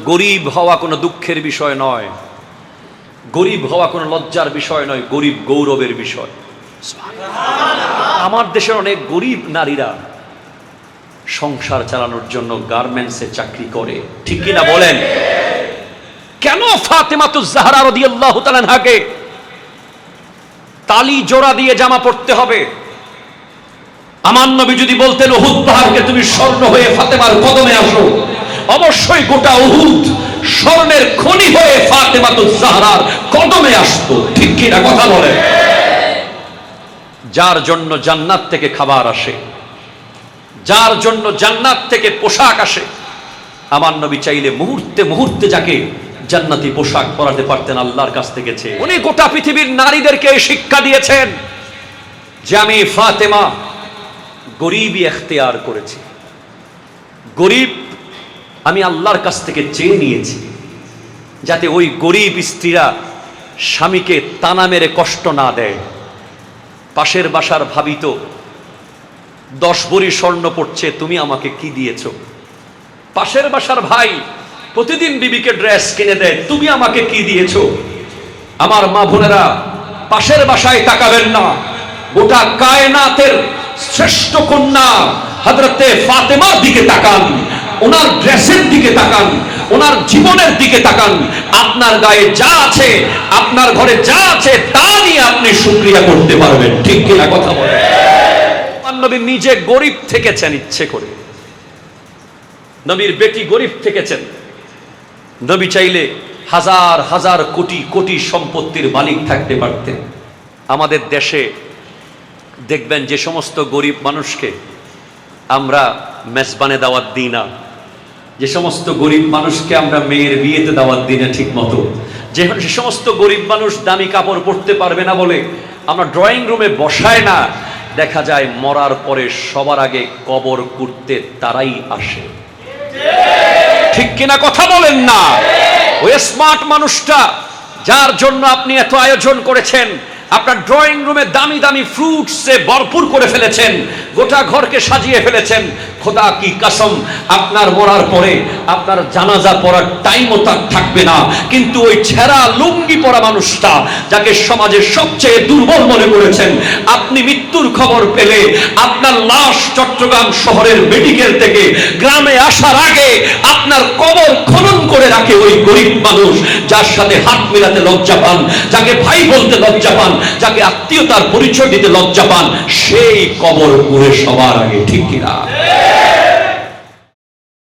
গরিব হওয়া কোনো দুঃখের বিষয় নয়, গরিব হওয়া কোনো লজ্জার বিষয় নয়, গরিব গৌরবের বিষয়। আমার দেশের অনেক গরিব নারীরা সংসার চালানোর জন্য গার্মেন্টসে চাকরি করে, ঠিক কিনা বলেন? কেন ফাতেমাতুজ জাহরা রাদিয়াল্লাহু তাআলা আনহাকে তালি জোড়া দিয়ে জামা পরতে হবে? আমার নবী যদি বলতেন উহুদ পাহাড়কে তুমি স্বর্ণ হয়ে ফাতেমার কদমে আসো, অবশ্যই গোটা উহুদ স্বর্ণের খনি হয়ে ফাতেমাতুজ জাহরার কদমে আসতো, ঠিক কিনা কথা বলেন? যার জন্য জান্নাত থেকে খাবার আসে, যার জন্য জান্নাত থেকে পোশাক আসে, আমার নবী চাইলে মুহূর্তে মুহূর্তে যাকে জান্নাতি পোশাক পরাতে পারতেন আল্লাহর কাছ থেকে চেয়ে। উনি গোটা পৃথিবীর নারীদেরকে শিক্ষা দিয়েছেন যে আমি ফাতেমা গরিবই এখতিয়ার করেছি, গরিব আমি আল্লাহর কাছ থেকে চেয়ে নিয়েছি, যাতে ওই গরিব স্ত্রীরা স্বামীকে তানা মেরে কষ্ট না দেয়। পাশের বাসার ভাবি তো 10 ভরি স্বর্ণ পড়ছে, তুমি আমাকে কি দিয়েছ? পাশের বাসার ভাই প্রতিদিন বিবিকে ড্রেস কিনে দেয়, তুমি আমাকে কি দিয়েছ? আমার মা বোনেরা, পাশের বাসায় তাকাবেন না, গোটা কায়নাতের শ্রেষ্ঠ কন্যা হযরতে ফাতেমার দিকে তাকান, ওনার ড্রেসের দিকে তাকান, ওনার জীবনের দিকে তাকান। আপনার গায়ে যা আছে, আপনার ঘরে যা আছে, তা নিয়ে আপনি শুকরিয়া করতে পারবেন, ঠিক কিনা কথা বলেন? নবী নিজে গরিব থেকেছেন ইচ্ছে করে, নবীর বেটি গরিব থেকেছেন। নবী চাইলে হাজার হাজার কোটি কোটি সম্পত্তির মালিক থাকতে পারতেন। আমাদের দেশে দেখবেন যে সমস্ত গরিব মানুষকে আমরা মেজবানে দাওয়াত দিই না, যে সমস্ত গরিব মানুষকে আমরা মেয়ের বিয়েতে দাওয়াত দিই না ঠিক মতো, যে সমস্ত গরিব মানুষ দামি কাপড় পরতে পারবে না বলে আমরা ড্রয়িং রুমে বসায় না, দেখা যায় মরার পরে সবার আগে কবর করতে তারাই আসে, ঠিক কিনা কথা বলেন না? ওই স্মার্ট মানুষটা যার জন্য আপনি এত আয়োজন করেছেন, আপনার ড্রয়িং রুমে দামি দামি ফ্রুটসে ভরপুর করে ফেলেছেন, গোটা ঘরকে সাজিয়ে ফেলেছেন, খোদা কি কসম আপনার মরার পরে আপনার জানাজা পড়ার টাইমও তার থাকবে না। কিন্তু ওই ছেঁড়া লুঙ্গি পরা মানুষটা, যাকে সমাজের সবচেয়ে দুর্বল মনে করেছেন, আপনি মৃত্যুর খবর পেলে আপনার লাশ চট্টগ্রাম শহরের মেডিকেল থেকে গ্রামে আসার আগে আপনার কবর খনন করে রাখে ওই গরিব মানুষ, যার সাথে হাত মেলাতে লজ্জা পান, যাকে ভাই বলতে লজ্জা পান, যাকে আত্মীয়তার পরিচয় দিতে লজ্জা পান, সেই কবর পুরে সবার আগে, ঠিক কিনা?